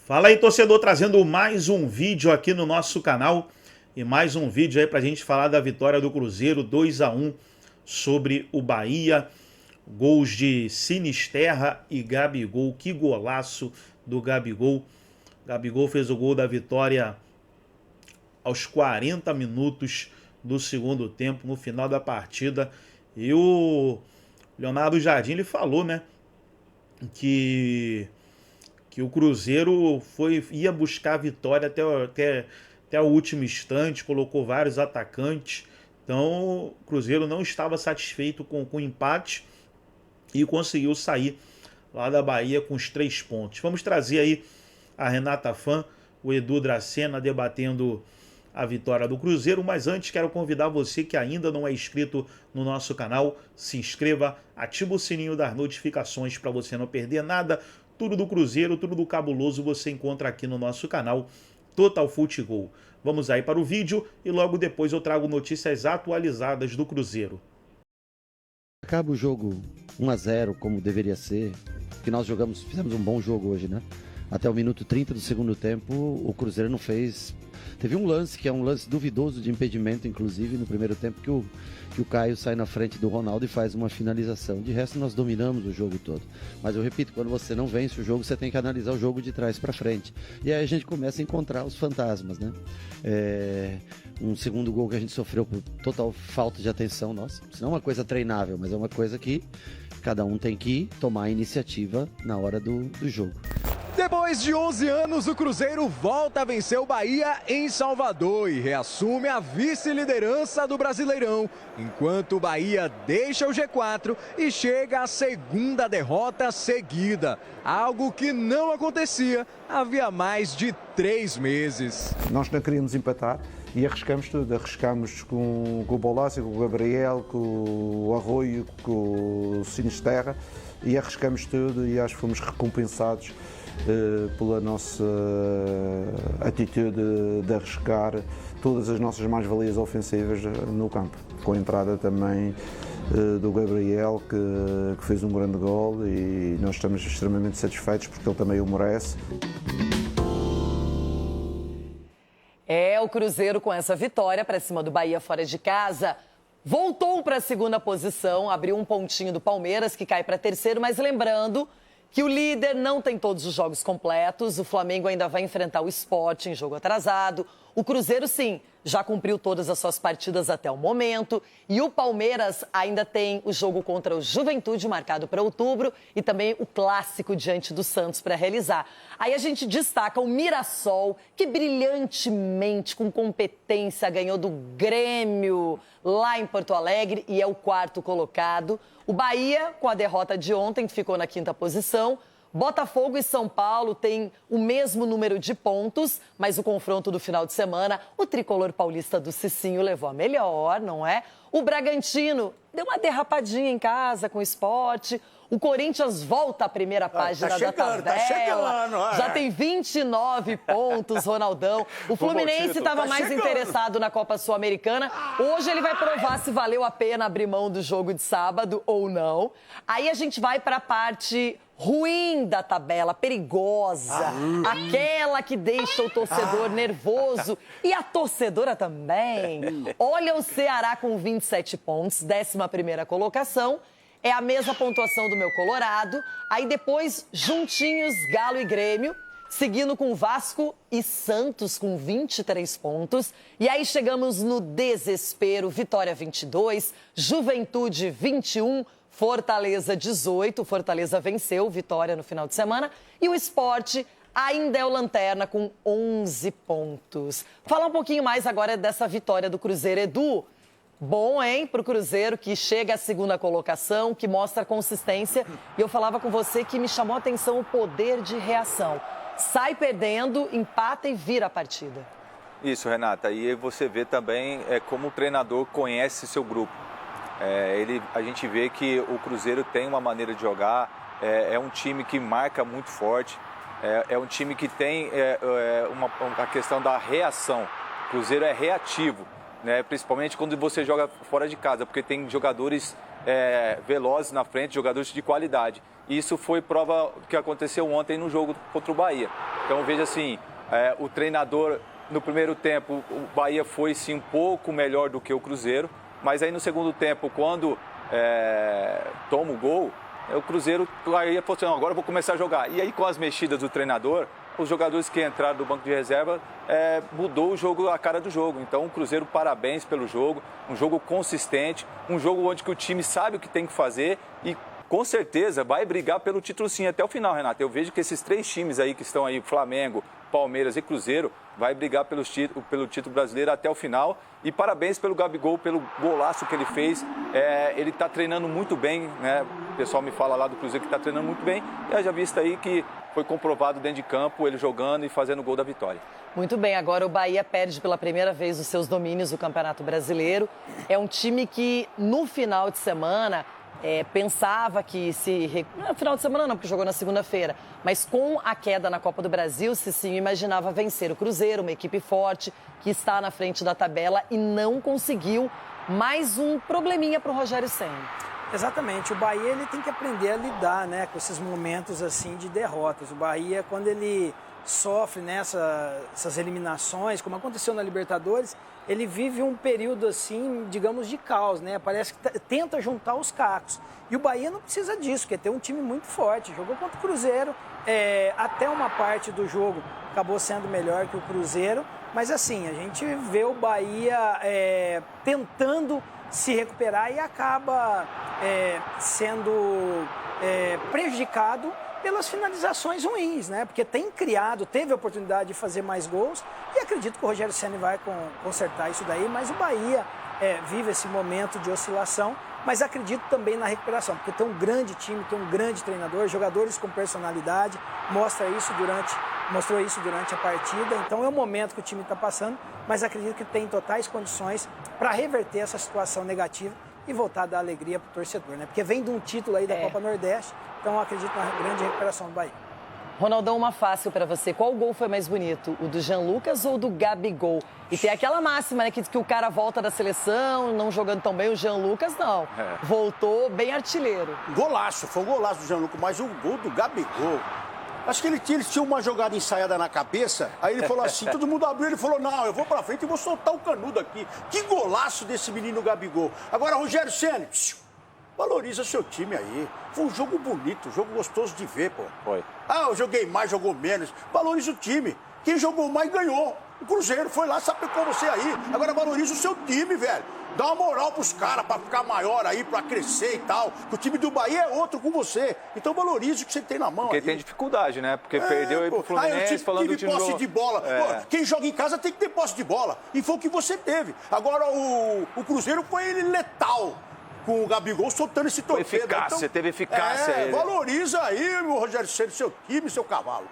Fala aí, torcedor, trazendo mais um vídeo aqui no nosso canal e mais um vídeo aí pra gente falar da vitória do Cruzeiro 2-1 sobre o Bahia. Gols de Sinisterra e Gabigol, que golaço do Gabigol. Gabigol fez o gol da vitória aos 40 minutos do segundo tempo, no final da partida. E o Leonardo Jardim, ele falou, né, que o Cruzeiro ia buscar a vitória até o último instante, colocou vários atacantes. Então o Cruzeiro não estava satisfeito com o empate e conseguiu sair lá da Bahia com os 3 pontos. Vamos trazer aí a Renata Fã, o Edu Dracena debatendo a vitória do Cruzeiro, mas antes quero convidar você que ainda não é inscrito no nosso canal, se inscreva, ativa o sininho das notificações para você não perder nada. Tudo do Cruzeiro, tudo do Cabuloso você encontra aqui no nosso canal Total Futebol. Vamos aí para o vídeo e logo depois eu trago notícias atualizadas do Cruzeiro. Acaba o jogo 1-0 como deveria ser, que nós fizemos um bom jogo hoje, né? Até o minuto 30 do segundo tempo, o Cruzeiro não fez. Teve um lance, que é um lance duvidoso de impedimento, inclusive, no primeiro tempo, que o Caio sai na frente do Ronaldo e faz uma finalização. De resto, nós dominamos o jogo todo. Mas eu repito, quando você não vence o jogo, você tem que analisar o jogo de trás para frente. E aí a gente começa a encontrar os fantasmas, né? Um segundo gol que a gente sofreu por total falta de atenção nossa. Isso não é uma coisa treinável, mas é uma coisa que cada um tem que tomar a iniciativa na hora do jogo. Depois de 11 anos, o Cruzeiro volta a vencer o Bahia em Salvador e reassume a vice-liderança do Brasileirão, enquanto o Bahia deixa o G4 e chega à segunda derrota seguida, algo que não acontecia havia mais de 3 meses. Nós não queríamos empatar e arriscamos tudo, arriscamos com o Bolassi, com o Gabriel, com o Arroio, com o Sinisterra e arriscamos tudo e acho que fomos recompensados pela nossa atitude de arriscar todas as nossas mais-valias ofensivas no campo, com a entrada também do Gabriel, que fez um grande gol e nós estamos extremamente satisfeitos porque ele também o merece. O Cruzeiro com essa vitória para cima do Bahia fora de casa voltou para a segunda posição, abriu um pontinho do Palmeiras que cai para terceiro, mas lembrando que o líder não tem todos os jogos completos, o Flamengo ainda vai enfrentar o Sport em jogo atrasado, o Cruzeiro sim, já cumpriu todas as suas partidas até o momento e o Palmeiras ainda tem o jogo contra o Juventude marcado para outubro e também o clássico diante do Santos para realizar. Aí a gente destaca o Mirassol, que brilhantemente, com competência, ganhou do Grêmio lá em Porto Alegre e é o 4º colocado. O Bahia, com a derrota de ontem, ficou na 5ª posição. Botafogo e São Paulo têm o mesmo número de pontos, mas o confronto do final de semana, o tricolor paulista do Cicinho levou a melhor, não é? O Bragantino deu uma derrapadinha em casa com o Sport. O Corinthians volta à primeira página da tabela. Tá chegando. Já tem 29 pontos, Ronaldão. O Fluminense estava mais interessado na Copa Sul-Americana. Hoje ele vai provar se valeu a pena abrir mão do jogo de sábado ou não. Aí a gente vai para a parte ruim da tabela, perigosa, aquela que deixa o torcedor nervoso e a torcedora também. Olha o Ceará com 27 pontos, 11ª colocação. É a mesma pontuação do meu Colorado. Aí depois, juntinhos, Galo e Grêmio, seguindo com Vasco e Santos com 23 pontos. E aí chegamos no desespero, Vitória 22, Juventude 21, Fortaleza 18, Fortaleza venceu, Vitória no final de semana. E o Sport ainda é o lanterna com 11 pontos. Falar um pouquinho mais agora dessa vitória do Cruzeiro, Edu. Bom, hein, para o Cruzeiro, que chega à 2ª colocação, que mostra consistência. E eu falava com você que me chamou a atenção o poder de reação. Sai perdendo, empata e vira a partida. Isso, Renata. E você vê também como o treinador conhece seu grupo. A gente vê que o Cruzeiro tem uma maneira de jogar, é um time que marca muito forte, é um time que tem a questão da reação. O Cruzeiro é reativo. Né, principalmente quando você joga fora de casa, porque tem jogadores velozes na frente, jogadores de qualidade. E isso foi prova do que aconteceu ontem no jogo contra o Bahia. Então veja assim, o treinador no primeiro tempo, o Bahia foi sim um pouco melhor do que o Cruzeiro, mas aí no segundo tempo, quando toma o gol, o Cruzeiro aí falou assim, agora eu vou começar a jogar. E aí com as mexidas do treinador, os jogadores que entraram do banco de reserva mudou o jogo, a cara do jogo. Então o Cruzeiro, parabéns pelo jogo, um jogo consistente, um jogo onde que o time sabe o que tem que fazer e com certeza vai brigar pelo título sim até o final, Renato. Eu vejo que esses 3 times aí que estão aí, Flamengo, Palmeiras e Cruzeiro, vai brigar pelo título brasileiro até o final. E parabéns pelo Gabigol, pelo golaço que ele fez. Ele está treinando muito bem, né? O pessoal me fala lá do Cruzeiro que está treinando muito bem. E já visto aí que foi comprovado dentro de campo, ele jogando e fazendo o gol da vitória. Muito bem, agora o Bahia perde pela primeira vez os seus domínios do Campeonato Brasileiro. É um time que no final de semana pensava que no final de semana não, porque jogou na segunda-feira, mas com a queda na Copa do Brasil, Cicinho imaginava vencer o Cruzeiro, uma equipe forte que está na frente da tabela e não conseguiu. Mais um probleminha para o Rogério Ceni. Exatamente, o Bahia ele tem que aprender a lidar, né, com esses momentos assim de derrotas. O Bahia, quando ele sofre essas eliminações, como aconteceu na Libertadores, ele vive um período assim, digamos, de caos, né? Parece que tenta juntar os cacos. E o Bahia não precisa disso, quer ter um time muito forte. Jogou contra o Cruzeiro, até uma parte do jogo acabou sendo melhor que o Cruzeiro, mas assim, a gente vê o Bahia tentando se recuperar e acaba sendo prejudicado pelas finalizações ruins, né? Porque teve a oportunidade de fazer mais gols e acredito que o Rogério Ceni vai consertar isso daí, mas o Bahia vive esse momento de oscilação, mas acredito também na recuperação, porque tem um grande time, tem um grande treinador, jogadores com personalidade, mostrou isso durante a partida, então é o momento que o time está passando, mas acredito que tem totais condições para reverter essa situação negativa e voltar a dar alegria para o torcedor, né? Porque vem de um título aí da Copa Nordeste, então eu acredito na grande recuperação do Bahia. Ronaldão, uma fácil para você. Qual gol foi mais bonito? O do Jean Lucas ou do Gabigol? E tem aquela máxima, né, que o cara volta da seleção, não jogando tão bem. O Jean Lucas, não. Voltou bem artilheiro. Golaço, foi um golaço do Jean Lucas, mas o gol do Gabigol... Acho que eles tinham uma jogada ensaiada na cabeça, aí ele falou assim, todo mundo abriu, ele falou, não, eu vou pra frente e vou soltar o canudo aqui. Que golaço desse menino Gabigol. Agora, Rogério Ceni, valoriza seu time aí. Foi um jogo bonito, um jogo gostoso de ver, pô. Foi. Eu joguei mais, jogou menos. Valoriza o time. Quem jogou mais ganhou. O Cruzeiro foi lá, sapecou você aí. Agora valoriza o seu time, velho. Dá uma moral pros caras pra ficar maior aí, pra crescer e tal. O time do Bahia é outro com você. Então valorize o que você tem na mão. Porque aí. Tem dificuldade, né? Porque perdeu aí pro Fluminense, falando do time posse de bola. Pô, quem joga em casa tem que ter posse de bola. E foi o que você teve. Agora o Cruzeiro foi letal. Com o Gabigol soltando esse torpedo. Eficácia, teve eficácia. Valoriza aí, meu Rogério Ceni, seu time, seu cavalo.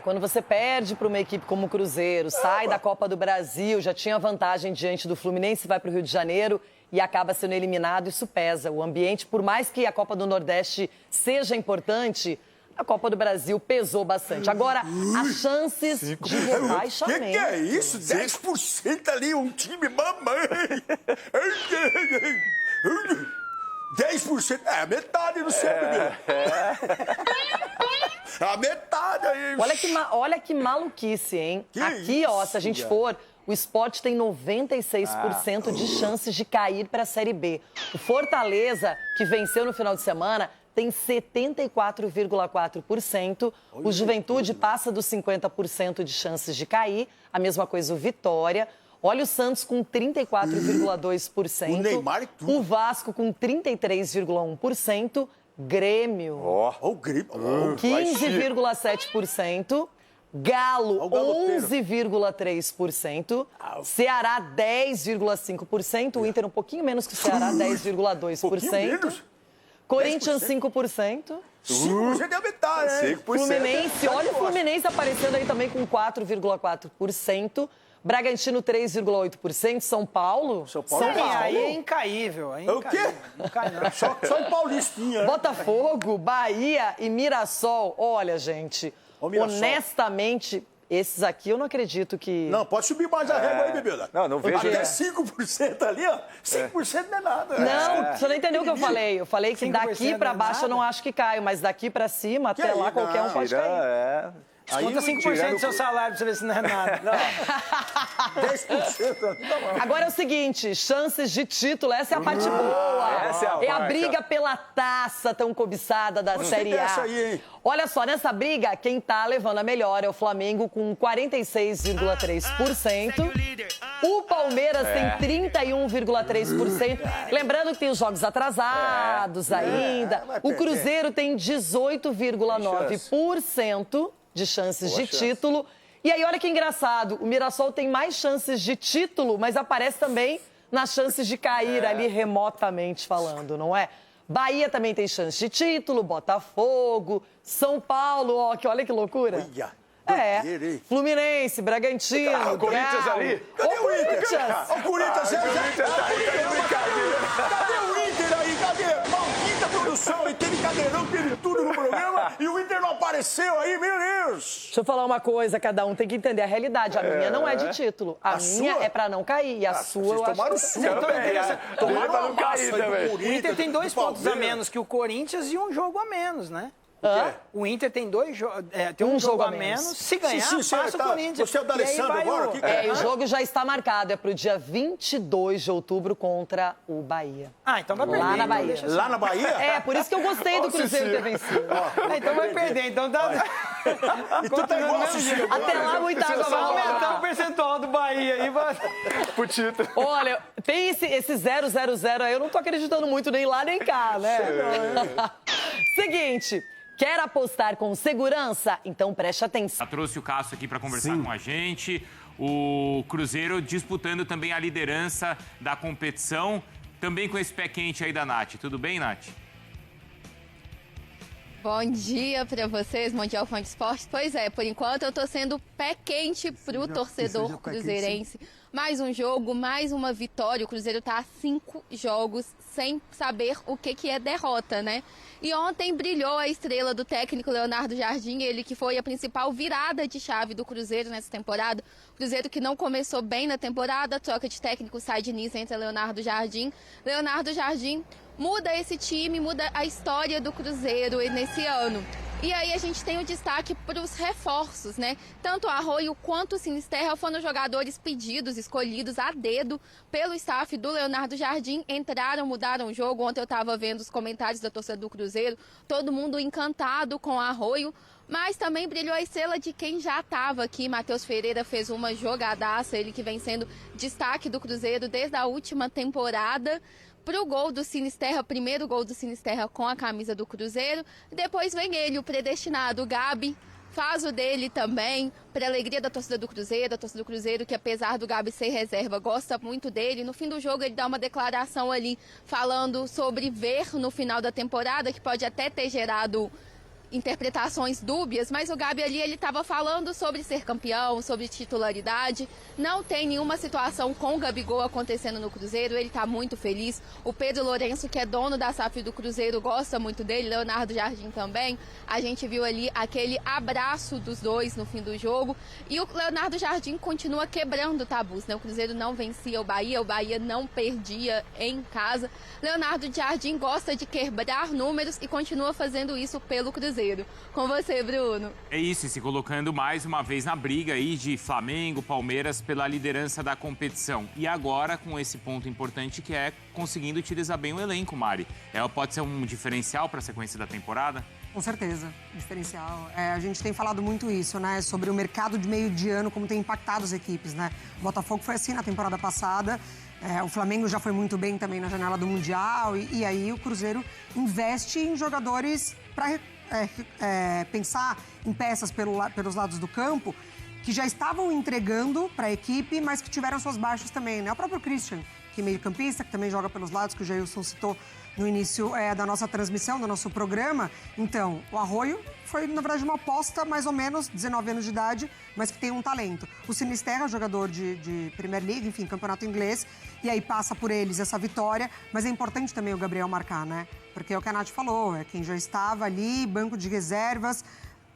Quando você perde para uma equipe como o Cruzeiro, sai da Copa do Brasil, já tinha vantagem diante do Fluminense, vai para o Rio de Janeiro e acaba sendo eliminado, isso pesa. O ambiente, por mais que a Copa do Nordeste seja importante, a Copa do Brasil pesou bastante. Agora, as chances de rebaixamento. Que é isso? 10% ali, um time mamãe. 10%, a metade do seu, menino. A metade aí. Olha que maluquice, hein? Que aqui, isso, ó, se a gente for, o Sport tem 96% de chances de cair para a Série B. O Fortaleza, que venceu no final de semana, tem 74,4%. O Juventude passa dos 50% de chances de cair. A mesma coisa o Vitória. Olha o Santos com 34,2%. O Neymar e tudo. O Vasco com 33,1%. Grêmio. O Grêmio. 15,7%. Galo, 11,3%. Ceará, 10,5%. O Inter um pouquinho menos que o Ceará, 10,2%. Corinthians, 5%. 5% é a metade, hein? Fluminense, olha o Fluminense aparecendo aí também com 4,4%. Bragantino, 3,8%. São Paulo? São aí é incaível. O quê? Não cai, não. Só em Paulistinha. Botafogo, Bahia e Mirassol. Olha, gente, honestamente, esses aqui eu não acredito que... Não, pode subir mais a régua aí, bebida. Não vejo. Até 5% ali, ó. 5% não é nada. Não, você não entendeu o que eu falei. Eu falei que daqui pra baixo eu não acho que caio, mas daqui pra cima, até lá, qualquer um pode cair. Desconta 5% do seu salário pra você ver se não é nada. 10%. Agora é o seguinte, chances de título, essa é a parte boa. Essa é a É a parte. briga pela taça tão cobiçada da Série A. dessa aí, hein? Olha só, nessa briga, quem tá levando a melhor é o Flamengo com 46,3%. O Palmeiras tem 31,3%. Lembrando que tem os jogos atrasados ainda. O Cruzeiro tem 18,9% de chances de título. E aí, olha que engraçado, o Mirassol tem mais chances de título, mas aparece também nas chances de cair ali remotamente falando, não é? Bahia também tem chance de título, Botafogo, São Paulo, ó, que olha que loucura. Doideira, hein? Fluminense, Bragantino, o Corinthians Galo. ali. Ô, Corinthians! O Corinthians, cadê o Inter aí? Cadê? Maldita produção, e teve cadeirão, teve tudo no programa e o Inter não apareceu aí, meu Deus! Deixa eu falar uma coisa, cada um tem que entender a realidade. A minha não é de título. A minha sua? é pra não cair. E a sua, eu acho tomaram que... sua. Tomaram pra não cair também. O Inter tem 2 pontos a menos que o Corinthians e um jogo a menos, né? O Inter tem tem um jogo a menos. Se ganhar, passa o Corinthians. Você é o da E aí Alessandro vai agora? E o jogo já está marcado. É pro dia 22 de outubro contra o Bahia. então vai perder. Lá na então Bahia. deixa assim. Lá na Bahia? É, por isso que eu gostei do Cruzeiro ter vencido. Então vai perder. Então tá... E tu tá igual assistindo. Até lá, muita água vai aumentar o rolar. percentual do Bahia aí. Pro título. Olha, tem esse 000 aí, eu não tô acreditando muito nem lá nem cá, né? Seguinte, quer apostar com segurança? Então preste atenção. Já trouxe o Cássio aqui para conversar com a gente. O Cruzeiro disputando também a liderança da competição. Também com esse pé quente aí da Nath. Tudo bem, Nath? Bom dia para vocês, Mundial Fã de Esporte. Pois é, por enquanto eu tô sendo pé quente pro torcedor cruzeirense. Mais um jogo, mais uma vitória. O Cruzeiro tá a 5 jogos sem saber o que é derrota, né? E ontem brilhou a estrela do técnico Leonardo Jardim, ele que foi a principal virada de chave do Cruzeiro nessa temporada. Cruzeiro que não começou bem na temporada, troca de técnico, sai de Nice, entra Leonardo Jardim. Leonardo Jardim muda esse time, muda a história do Cruzeiro nesse ano. E aí a gente tem o destaque para os reforços, né? Tanto o Arroio quanto o Sinisterra foram jogadores pedidos, escolhidos a dedo pelo staff do Leonardo Jardim. Entraram, mudaram o jogo. Ontem eu estava vendo os comentários da torcida do Cruzeiro, todo mundo encantado com o Arroio. Mas também brilhou a estrela de quem já estava aqui. Matheus Ferreira fez uma jogadaça, ele que vem sendo destaque do Cruzeiro desde a última temporada. Pro gol do Sinisterra, primeiro gol do Sinisterra com a camisa do Cruzeiro. Depois vem ele, o predestinado, o Gabi, faz o dele também, para alegria da torcida do Cruzeiro. A torcida do Cruzeiro, que apesar do Gabi ser reserva, gosta muito dele. No fim do jogo ele dá uma declaração ali, falando sobre ver no final da temporada, que pode até ter gerado interpretações dúbias, mas o Gabi ali ele estava falando sobre ser campeão, sobre titularidade. Não tem nenhuma situação com o Gabigol acontecendo no Cruzeiro, ele está muito feliz. O Pedro Lourenço, que é dono da SAF do Cruzeiro, gosta muito dele, Leonardo Jardim também. A gente viu ali aquele abraço dos dois no fim do jogo. E o Leonardo Jardim continua quebrando tabus, né? O Cruzeiro não vencia o Bahia não perdia em casa. Leonardo Jardim gosta de quebrar números e continua fazendo isso pelo Cruzeiro. Com você, Bruno. É isso, e se colocando mais uma vez na briga aí de Flamengo, Palmeiras pela liderança da competição. E agora com esse ponto importante que é conseguindo utilizar bem o elenco, Mari. Pode ser um diferencial para a sequência da temporada? Com certeza, diferencial. A gente tem falado muito isso, né? Sobre o mercado de meio de ano, como tem impactado as equipes, né? O Botafogo foi assim na temporada passada. O Flamengo já foi muito bem também na janela do Mundial. E aí o Cruzeiro investe em jogadores para pensar em peças pelos lados do campo que já estavam entregando para a equipe, mas que tiveram suas baixas também, né? O próprio Christian, que é meio-campista, que também joga pelos lados, que o Jailson citou no início da nossa transmissão, do nosso programa. Então, o Arroio foi, na verdade, uma aposta mais ou menos, 19 anos de idade, mas que tem um talento. O Sinisterra, jogador de Premier League, enfim, campeonato inglês, e aí passa por eles essa vitória, mas é importante também o Gabriel marcar, né? Porque é o que a Nath falou, é quem já estava ali, banco de reservas,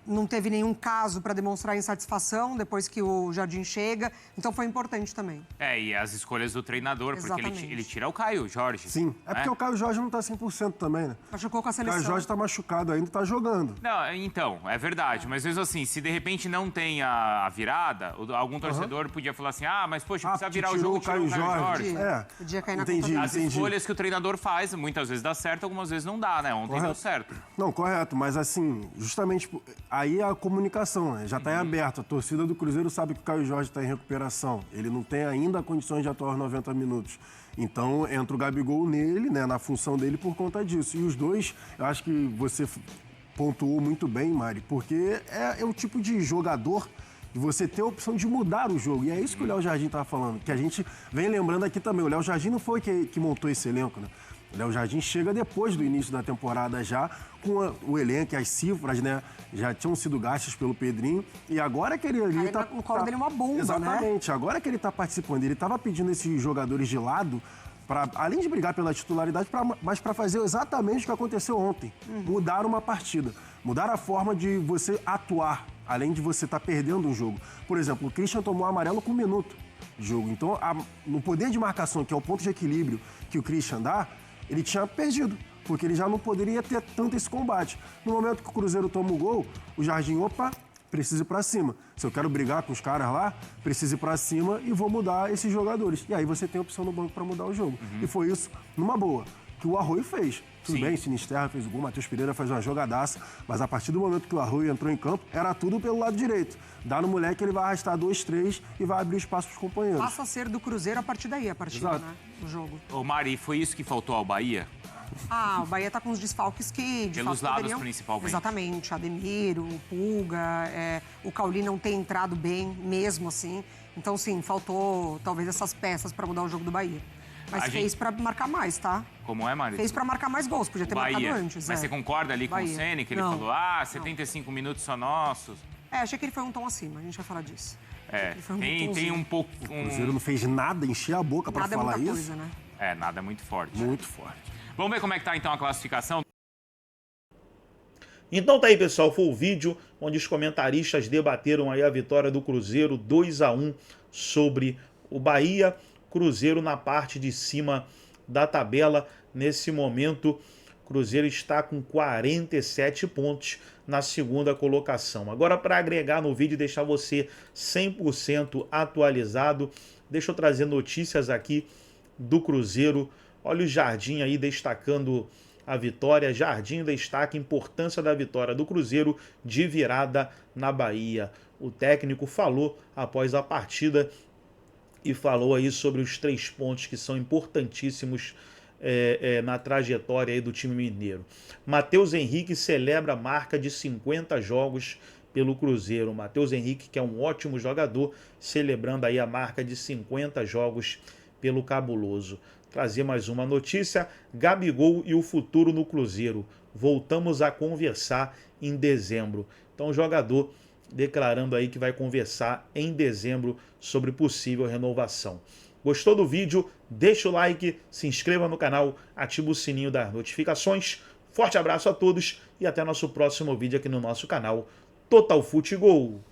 não teve nenhum caso para demonstrar insatisfação depois que o Jardim chega. Então foi importante também. E as escolhas do treinador, Exatamente. porque ele tira o Caio Jorge. Sim, porque o Caio Jorge não tá 100% também, né? Machucou com a O seleção. Caio Jorge tá machucado ainda, tá jogando. Não, então, é verdade. Mas mesmo assim, se de repente não tem a virada, algum torcedor podia falar assim, mas poxa, precisa virar o jogo, tirou o Caio Jorge. Podia cair na Entendi, conta As escolhas que o treinador faz, muitas vezes dá certo, algumas vezes não dá, né? Ontem deu certo. Não, correto, mas assim, justamente aí a comunicação, né? Já está em aberto. A torcida do Cruzeiro sabe que o Caio Jorge está em recuperação. Ele não tem ainda condições de atuar 90 minutos. Então entra o Gabigol nele, né, na função dele por conta disso. E os dois, eu acho que você pontuou muito bem, Mari, porque é o tipo de jogador de você ter a opção de mudar o jogo. E é isso que o Léo Jardim estava falando, que a gente vem lembrando aqui também. O Léo Jardim não foi que montou esse elenco, né? O Léo Jardim chega depois do início da temporada já, com o elenco, as cifras, né? Já tinham sido gastas pelo Pedrinho. E agora que ele tá... No colo dele é uma bomba, Exatamente. né? Agora que ele tá participando, ele estava pedindo esses jogadores de lado, além de brigar pela titularidade, mas para fazer exatamente o que aconteceu ontem. Mudar uma partida. Mudar a forma de você atuar, além de você estar perdendo um jogo. Por exemplo, o Christian tomou amarelo com 1 minuto de jogo. Então, no poder de marcação, que é o ponto de equilíbrio que o Christian dá, ele tinha perdido, porque ele já não poderia ter tanto esse combate. No momento que o Cruzeiro toma o gol, o Jardim, preciso ir pra cima. Se eu quero brigar com os caras lá, preciso ir pra cima e vou mudar esses jogadores. E aí você tem a opção no banco para mudar o jogo. E foi isso, numa boa, que o Arroio fez. Tudo bem, Sinisterra fez o gol, Matheus Pereira fez uma jogadaça, mas a partir do momento que o Arroio entrou em campo, era tudo pelo lado direito. Dá no moleque, ele vai arrastar 2, 3 e vai abrir espaço pros companheiros. Passa a ser do Cruzeiro a partir daí, a partida, né? Do jogo. Ô Mari, foi isso que faltou ao Bahia? O Bahia tá com os desfalques que... Pelos lados, principalmente. Exatamente. Ademir, o Pulga, o Cauli não tem entrado bem, mesmo assim. Então, sim, faltou talvez essas peças para mudar o jogo do Bahia. Mas fez para marcar mais, tá? Como é, Mari? Fez para marcar mais gols, podia ter marcado antes. Mas você concorda ali com o Ceni, que ele falou, 75 minutos só nossos? Achei que ele foi um tom acima, a gente vai falar disso. Tem um pouco... O Cruzeiro não fez nada, encher a boca para falar isso. Coisa, né? Nada é muito forte. Muito forte. Vamos ver como é que tá então a classificação? Então tá aí, pessoal, foi o vídeo onde os comentaristas debateram aí a vitória do Cruzeiro 2-1 sobre o Bahia. Cruzeiro na parte de cima da tabela. Nesse momento, Cruzeiro está com 47 pontos na segunda colocação. Agora, para agregar no vídeo e deixar você 100% atualizado, deixa eu trazer notícias aqui do Cruzeiro. Olha o Jardim aí destacando a vitória. Jardim destaca a importância da vitória do Cruzeiro de virada na Bahia. O técnico falou após a partida e falou aí sobre os 3 pontos que são importantíssimos na trajetória aí do time mineiro. Matheus Henrique celebra a marca de 50 jogos pelo Cruzeiro. Matheus Henrique, que é um ótimo jogador, celebrando aí a marca de 50 jogos pelo Cabuloso. Trazer mais uma notícia: Gabigol e o futuro no Cruzeiro. Voltamos a conversar em dezembro. Então o jogador declarando aí que vai conversar em dezembro sobre possível renovação. Gostou do vídeo? Deixa o like, se inscreva no canal, ativa o sininho das notificações. Forte abraço a todos e até nosso próximo vídeo aqui no nosso canal Total Futebol.